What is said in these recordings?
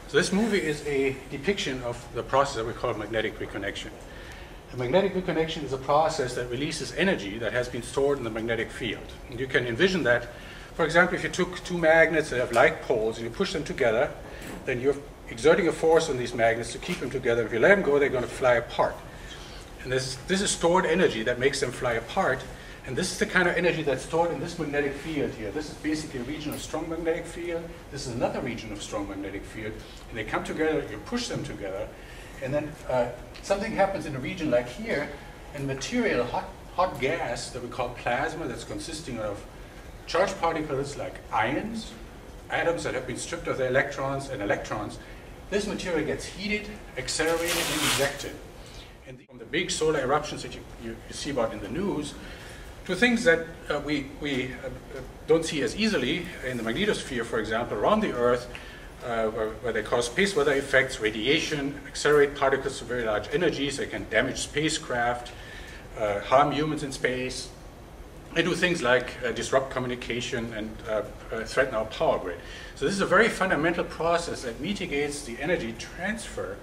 So this movie is a depiction of the process that we call magnetic reconnection. A magnetic reconnection is a process that releases energy that has been stored in the magnetic field. And you can envision that, for example, if you took two magnets that have like poles and you push them together, then you're exerting a force on these magnets to keep them together. If you let them go, they're going to fly apart. And this is stored energy that makes them fly apart. And this is the kind of energy that's stored in this magnetic field here. This is basically a region of strong magnetic field. This is another region of strong magnetic field. And they come together, you push them together, and then something happens in a region like here, and material, hot gas that we call plasma, that's consisting of charged particles like ions, atoms that have been stripped of their electrons, and electrons. This material gets heated, accelerated, and ejected. And from the big solar eruptions that you see about in the news, to things that we don't see as easily in the magnetosphere, for example, around the Earth, where they cause space weather effects, radiation, accelerate particles to very large energies. They can damage spacecraft, harm humans in space. They do things like disrupt communication and threaten our power grid. So this is a very fundamental process that mitigates the energy transfer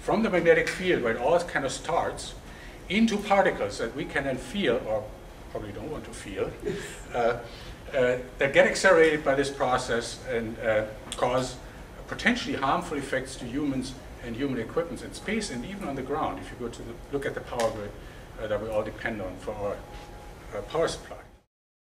from the magnetic field, where it all kind of starts, into particles that we can then feel, or probably don't want to feel, that get accelerated by this process and cause potentially harmful effects to humans and human equipment in space and even on the ground, if you go to look at the power grid that we all depend on for our power supply.